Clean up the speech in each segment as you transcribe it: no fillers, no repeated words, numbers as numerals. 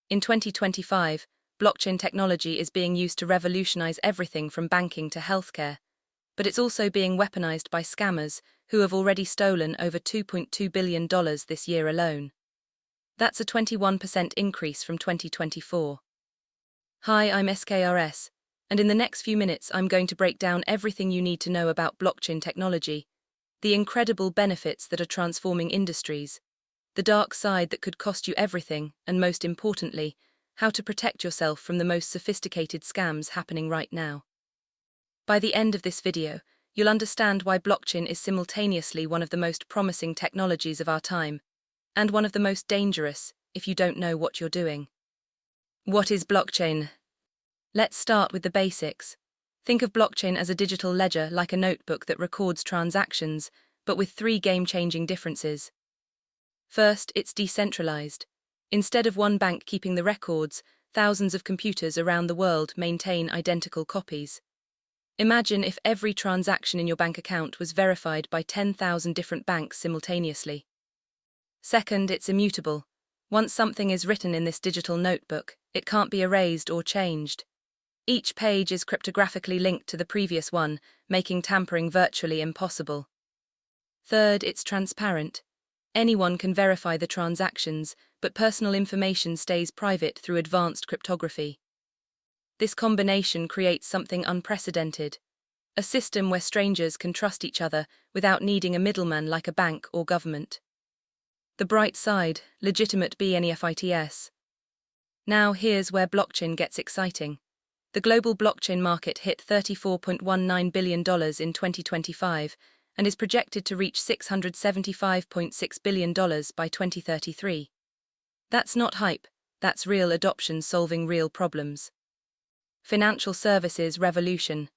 In 2025, blockchain technology is being used to revolutionize everything from banking to healthcare, but it's also being weaponized by scammers who have already stolen over $2.2 billion this year alone. That's a 21% increase from 2024. Hi, I'm SKRS, and in the next few minutes I'm going to break down everything you need to know about blockchain technology, the incredible benefits that are transforming industries, the dark side that could cost you everything, and most importantly, how to protect yourself from the most sophisticated scams happening right now. By the end of this video, you'll understand why blockchain is simultaneously one of the most promising technologies of our time, and one of the most dangerous if you don't know what you're doing. What is blockchain? Let's start with the basics. Think of blockchain as a digital ledger like a notebook that records transactions, but with three game-changing differences. First, it's decentralized. Instead of one bank keeping the records, thousands of computers around the world maintain identical copies. Imagine if every transaction in your bank account was verified by 10,000 different banks simultaneously. Second, it's immutable. Once something is written in this digital notebook, it can't be erased or changed. Each page is cryptographically linked to the previous one, making tampering virtually impossible. Third, it's transparent. Anyone can verify the transactions, but personal information stays private through advanced cryptography. This combination creates something unprecedented, a system where strangers can trust each other without needing a middleman like a bank or government. The bright side, legitimate BNEFITs. Now here's where blockchain gets exciting. The global blockchain market hit $34.19 billion in 2025 and is projected to reach $675.6 billion by 2033. That's not hype, that's real adoption solving real problems. Financial services revolution.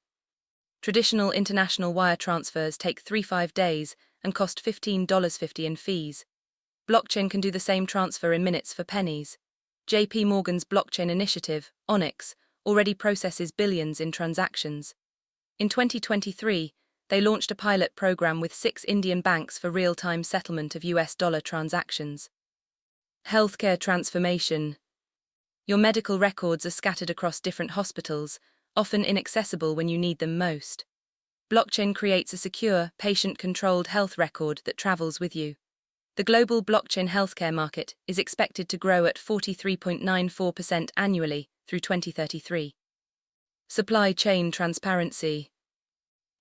Traditional international wire transfers take 3-5 days and cost $15.50 in fees. Blockchain can do the same transfer in minutes for pennies. JP Morgan's blockchain initiative, Onyx, already processes billions in transactions. In 2023, they launched a pilot program with 6 Indian banks for real-time settlement of US dollar transactions. Healthcare transformation. Your medical records are scattered across different hospitals, often inaccessible when you need them most. Blockchain creates a secure, patient-controlled health record that travels with you. The global blockchain healthcare market is expected to grow at 43.94% annually through 2033. Supply chain transparency.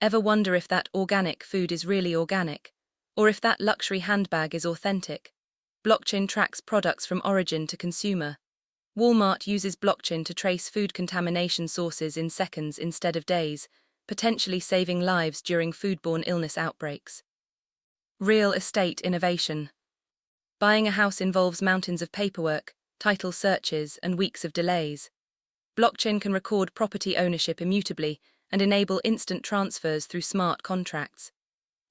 Ever wonder if that organic food is really organic, or if that luxury handbag is authentic? Blockchain tracks products from origin to consumer. Walmart uses blockchain to trace food contamination sources in seconds instead of days, potentially saving lives during foodborne illness outbreaks. Real estate innovation. Buying a house involves mountains of paperwork, title searches, and weeks of delays. Blockchain can record property ownership immutably and enable instant transfers through smart contracts.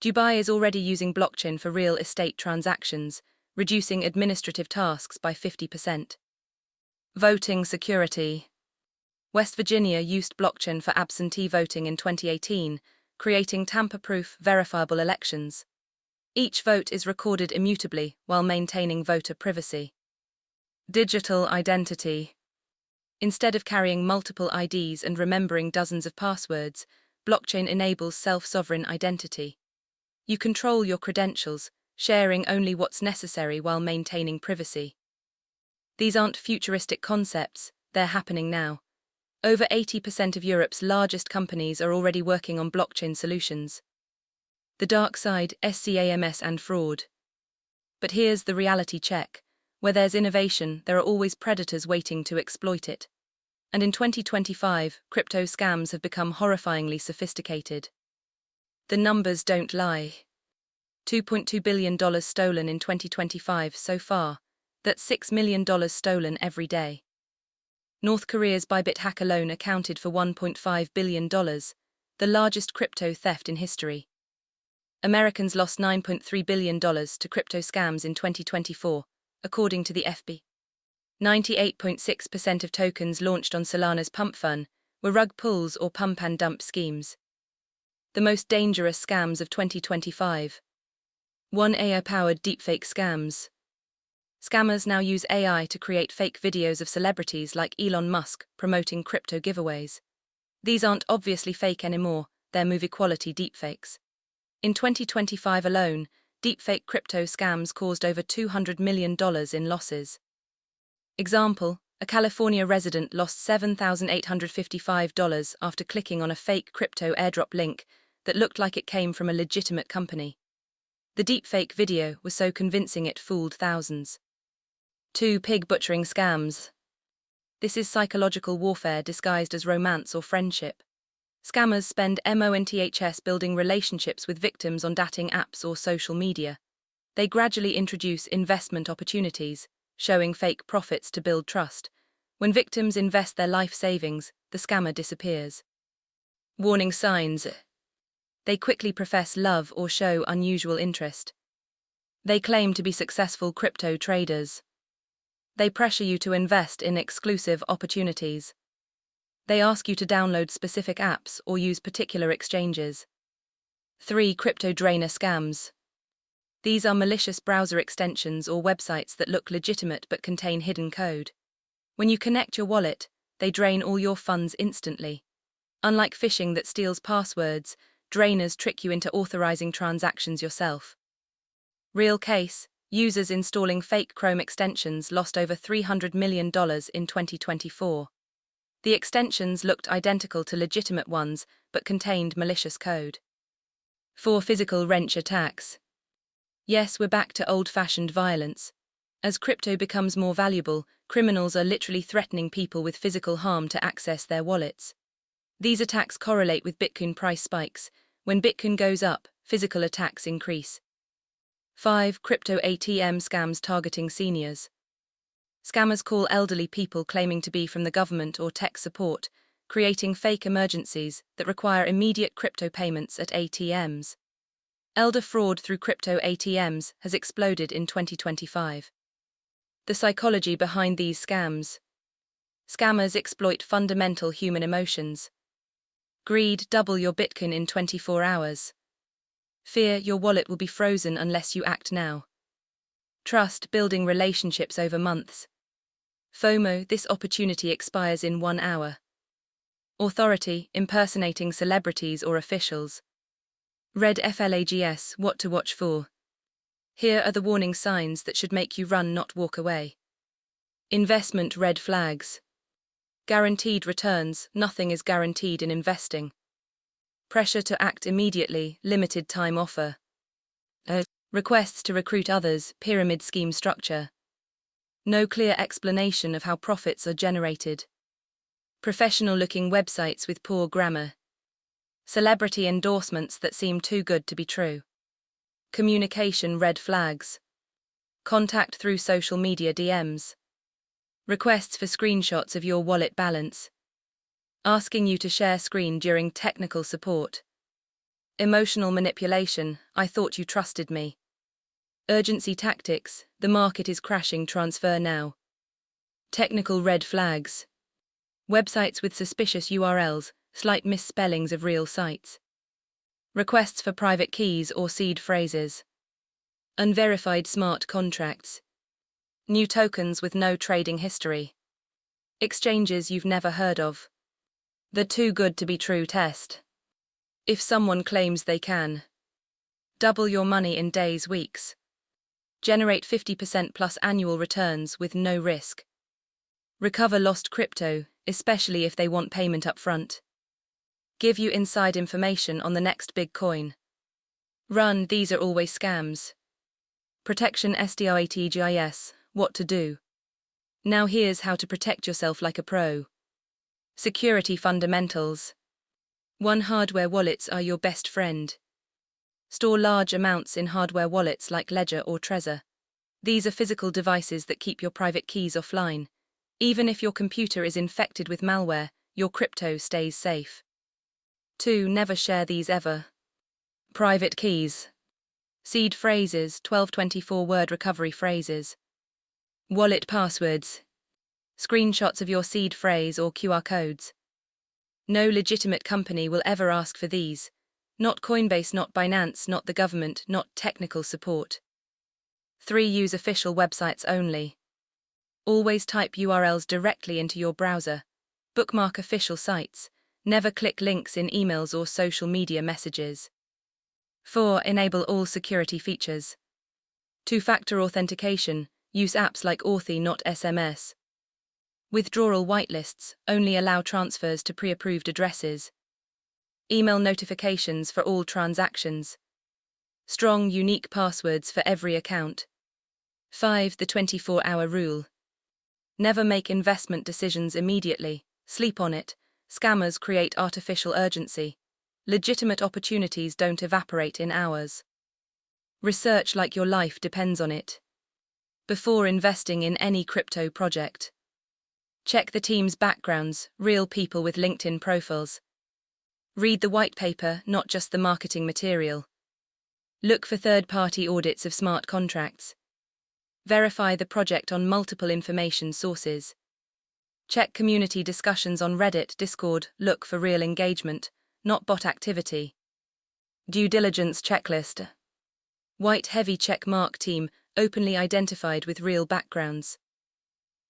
Dubai is already using blockchain for real estate transactions, reducing administrative tasks by 50%. Voting security. West Virginia used blockchain for absentee voting in 2018, creating tamper-proof, verifiable elections. Each vote is recorded immutably while maintaining voter privacy. Digital identity. Instead of carrying multiple IDs and remembering dozens of passwords, blockchain enables self-sovereign identity. You control your credentials, sharing only what's necessary while maintaining privacy. These aren't futuristic concepts, they're happening now. Over 80% of Europe's largest companies are already working on blockchain solutions. The dark side, scams and fraud. But here's the reality check. Where there's innovation, there are always predators waiting to exploit it. And in 2025, crypto scams have become horrifyingly sophisticated. The numbers don't lie. $2.2 billion stolen in 2025 so far. That's $6 million stolen every day. North Korea's Bybit hack alone accounted for $1.5 billion, the largest crypto theft in history. Americans lost $9.3 billion to crypto scams in 2024, according to the FB. 98.6% of tokens launched on Solana's Pump Fun were rug pulls or pump and dump schemes. The most dangerous scams of 2025. 1 AI-powered deepfake scams. Scammers now use AI to create fake videos of celebrities like Elon Musk promoting crypto giveaways. These aren't obviously fake anymore, they're movie-quality deepfakes. In 2025 alone, deepfake crypto scams caused over $200 million in losses. Example: a California resident lost $7,855 after clicking on a fake crypto airdrop link that looked like it came from a legitimate company. The deepfake video was so convincing it fooled thousands. 2. Pig butchering scams. This is psychological warfare disguised as romance or friendship. Scammers spend months building relationships with victims on dating apps or social media. They gradually introduce investment opportunities, showing fake profits to build trust. When victims invest their life savings, the scammer disappears. Warning signs. They quickly profess love or show unusual interest. They claim to be successful crypto traders. They pressure you to invest in exclusive opportunities. They ask you to download specific apps or use particular exchanges. 3. Crypto drainer scams. These are malicious browser extensions or websites that look legitimate but contain hidden code. When you connect your wallet, they drain all your funds instantly. Unlike phishing that steals passwords, drainers trick you into authorizing transactions yourself. Real case: users installing fake Chrome extensions lost over $300 million in 2024. The extensions looked identical to legitimate ones but contained malicious code. 4. Physical wrench attacks. Yes, we're back to old-fashioned violence. As crypto becomes more valuable, criminals are literally threatening people with physical harm to access their wallets. These attacks correlate with Bitcoin price spikes. When Bitcoin goes up, physical attacks increase. 5. Crypto ATM scams targeting seniors. Scammers call elderly people claiming to be from the government or tech support, creating fake emergencies that require immediate crypto payments at ATMs. Elder fraud through crypto ATMs has exploded in 2025. The psychology behind these scams. Scammers exploit fundamental human emotions. Greed: double your Bitcoin in 24 hours. Fear: your wallet will be frozen unless you act now. Trust: building relationships over months. FOMO: this opportunity expires in 1 hour. Authority: impersonating celebrities or officials. Red flags: what to watch for. Here are the warning signs that should make you run, not walk away. Investment red flags. Guaranteed returns: nothing is guaranteed in investing. Pressure to act immediately: limited time offer. Requests to recruit others: pyramid scheme structure. No clear explanation of how profits are generated. Professional-looking websites with poor grammar. Celebrity endorsements that seem too good to be true. Communication red flags. Contact through social media DMs. Requests for screenshots of your wallet balance. Asking you to share screen during technical support. Emotional manipulation: I thought you trusted me. Urgency tactics: the market is crashing, transfer now. Technical red flags. Websites with suspicious URLs, slight misspellings of real sites. Requests for private keys or seed phrases. Unverified smart contracts. New tokens with no trading history. Exchanges you've never heard of. The too good to be true test. If someone claims they can double your money in days, weeks. Generate 50% plus annual returns with no risk. Recover lost crypto, especially if they want payment up front. Give you inside information on the next big coin. Run: these are always scams. Protection SDRATGIS: what to do. Now here's how to protect yourself like a pro. Security fundamentals. 1. Hardware wallets are your best friend. Store large amounts in hardware wallets like Ledger or Trezor. These are physical devices that keep your private keys offline. Even if your computer is infected with malware, your crypto stays safe. 2. Never share these ever. Private keys. Seed phrases: 12-24-word recovery phrases. Wallet passwords. Screenshots of your seed phrase or QR codes. No legitimate company will ever ask for these. Not Coinbase, not Binance, not the government, not technical support. 3. Use official websites only. Always type URLs directly into your browser. Bookmark official sites. Never click links in emails or social media messages. 4. Enable all security features. Two-factor authentication. Use apps like Authy, not SMS. Withdrawal whitelists. Only allow transfers to pre-approved addresses. Email notifications for all transactions. Strong, unique passwords for every account. 5. The 24-hour rule. Never make investment decisions immediately. Sleep on it. Scammers create artificial urgency. Legitimate opportunities don't evaporate in hours. Research like your life depends on it. Before investing in any crypto project, check the team's backgrounds, real people with LinkedIn profiles. Read the white paper, not just the marketing material. Look for third-party audits of smart contracts. Verify the project on multiple information sources. Check community discussions on Reddit, Discord. Look for real engagement, not bot activity. Due diligence checklist. White heavy check mark team, openly identified with real backgrounds.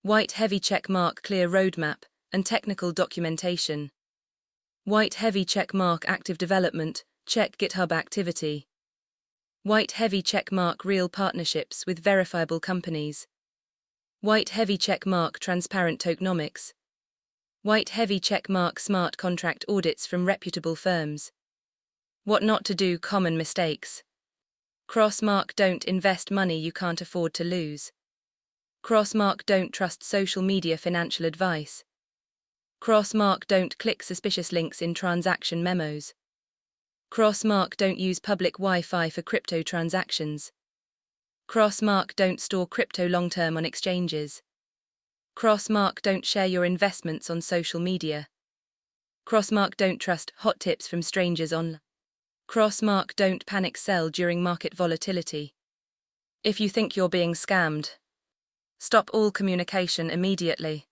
White heavy check mark clear roadmap and technical documentation. White heavy check mark active development, check GitHub activity. White heavy check mark real partnerships with verifiable companies. White heavy check mark transparent tokenomics. White heavy check mark smart contract audits from reputable firms. What not to do common mistakes. Cross mark don't invest money you can't afford to lose. Cross mark don't trust social media financial advice. Cross mark don't click suspicious links in transaction memos. Cross mark don't use public Wi-Fi for crypto transactions. Cross mark don't store crypto long-term on exchanges. Cross mark don't share your investments on social media. Cross mark don't trust hot tips from strangers on. Cross mark don't panic sell during market volatility. If you think you're being scammed, stop all communication immediately.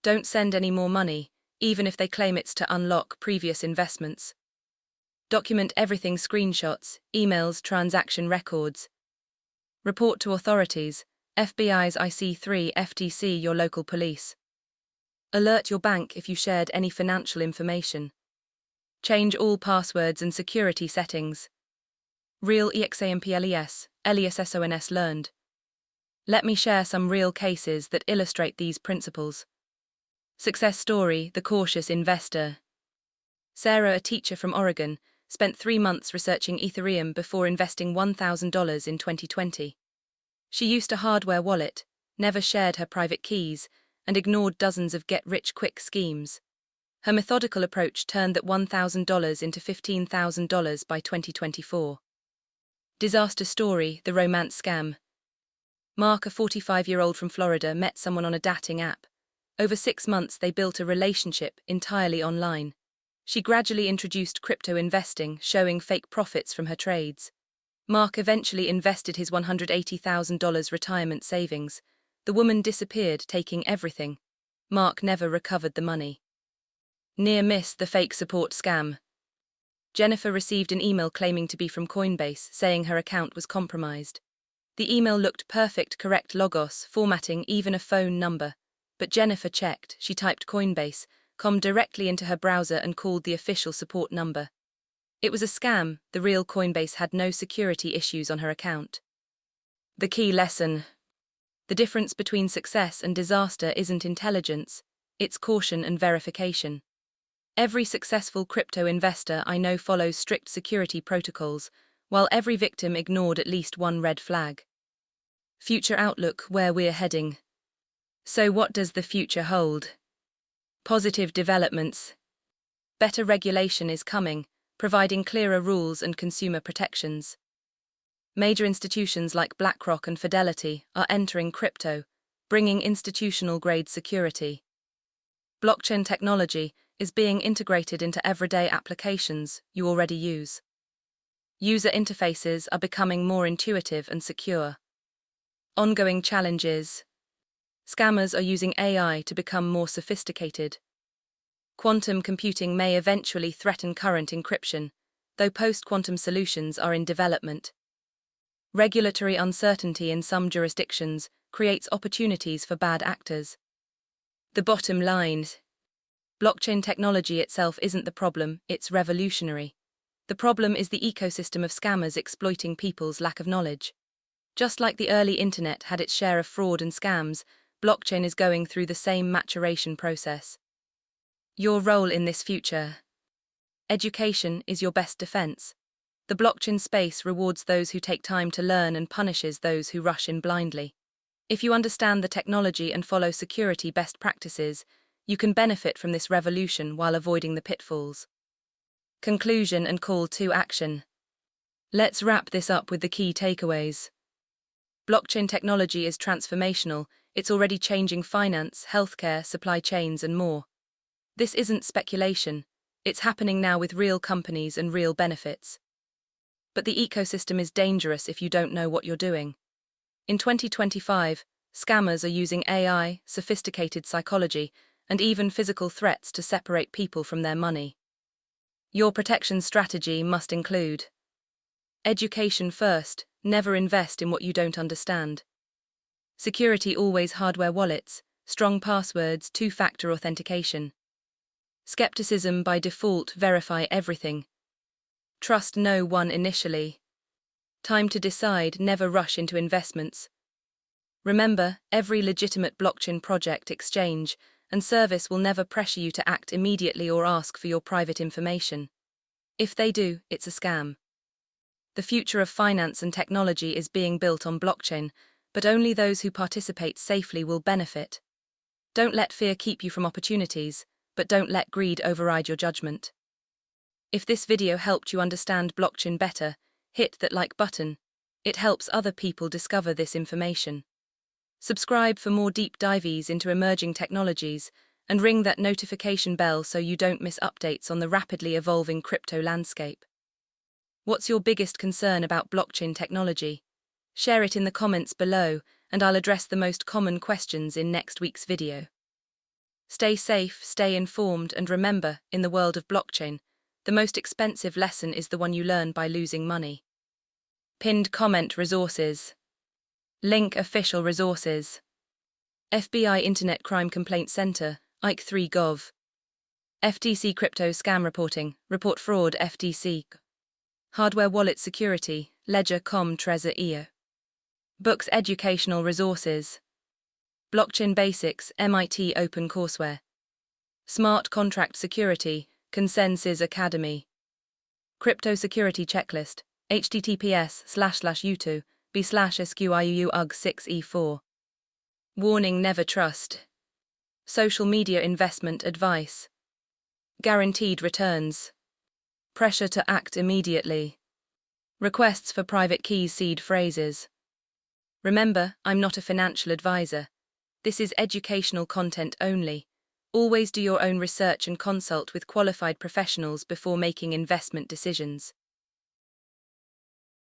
Don't send any more money, even if they claim it's to unlock previous investments. Document everything: screenshots, emails, transaction records. Report to authorities, FBI's IC3, FTC, your local police. Alert your bank if you shared any financial information. Change all passwords and security settings. Real examples, LESSONS learned. Let me share some real cases that illustrate these principles. Success story: the cautious investor. Sarah, a teacher from Oregon, spent 3 months researching Ethereum before investing $1,000 in 2020. She used a hardware wallet, never shared her private keys, and ignored dozens of get-rich-quick schemes. Her methodical approach turned that $1,000 into $15,000 by 2024. Disaster story: the romance scam. Mark, a 45-year-old from Florida, met someone on a dating app. Over 6 months they built a relationship entirely online. She gradually introduced crypto investing, showing fake profits from her trades. Mark eventually invested his $180,000 retirement savings. The woman disappeared, taking everything. Mark never recovered the money. Near miss: the fake support scam. Jennifer received an email claiming to be from Coinbase, saying her account was compromised. The email looked perfect, correct logos, formatting, even a phone number. But Jennifer checked. She typed Coinbase.com directly into her browser and called the official support number. It was a scam. The real Coinbase had no security issues on her account. The key lesson: the difference between success and disaster isn't intelligence, it's caution and verification. Every successful crypto investor I know follows strict security protocols, while every victim ignored at least one red flag. Future outlook: where we're heading. So what does the future hold? Positive developments. Better regulation is coming, providing clearer rules and consumer protections. Major institutions like BlackRock and Fidelity are entering crypto, bringing institutional-grade security. Blockchain technology is being integrated into everyday applications you already use. User interfaces are becoming more intuitive and secure. Ongoing challenges: scammers are using AI to become more sophisticated. Quantum computing may eventually threaten current encryption, though post-quantum solutions are in development. Regulatory uncertainty in some jurisdictions creates opportunities for bad actors. The bottom line: blockchain technology itself isn't the problem, it's revolutionary. The problem is the ecosystem of scammers exploiting people's lack of knowledge. Just like the early internet had its share of fraud and scams, blockchain is going through the same maturation process. Your role in this future: education is your best defense. The blockchain space rewards those who take time to learn and punishes those who rush in blindly. If you understand the technology and follow security best practices, you can benefit from this revolution while avoiding the pitfalls. Conclusion and call to action. Let's wrap this up with the key takeaways. Blockchain technology is transformational. It's already changing finance, healthcare, supply chains, and more. This isn't speculation. It's happening now with real companies and real benefits. But the ecosystem is dangerous if you don't know what you're doing. In 2025, scammers are using AI, sophisticated psychology, and even physical threats to separate people from their money. Your protection strategy must include: education first, never invest in what you don't understand. Security: always hardware wallets, strong passwords, two-factor authentication. Skepticism: by default, verify everything. Trust no one initially. Time to decide, never rush into investments. Remember, every legitimate blockchain project, exchange, and service will never pressure you to act immediately or ask for your private information. If they do, it's a scam. The future of finance and technology is being built on blockchain, but only those who participate safely will benefit. Don't let fear keep you from opportunities, but don't let greed override your judgment. If this video helped you understand blockchain better, hit that like button. It helps other people discover this information. Subscribe for more deep dives into emerging technologies, and ring that notification bell so you don't miss updates on the rapidly evolving crypto landscape. What's your biggest concern about blockchain technology? Share it in the comments below, and I'll address the most common questions in next week's video. Stay safe, stay informed, and remember, in the world of blockchain, the most expensive lesson is the one you learn by losing money. Pinned comment: resources. Link: official resources. FBI Internet Crime Complaint Center, IC3 FTC Crypto Scam Reporting, Report Fraud FTC. Hardware Wallet Security, Ledger.com Trezor.io. Books: educational resources. Blockchain Basics, MIT OpenCourseWare. Smart Contract Security, Consensus Academy. Crypto Security Checklist, https://youtube.b/squiuug6e4. Warning: never trust. Social media investment advice. Guaranteed returns. Pressure to act immediately. Requests for private keys, seed phrases. Remember, I'm not a financial advisor. This is educational content only. Always do your own research and consult with qualified professionals before making investment decisions.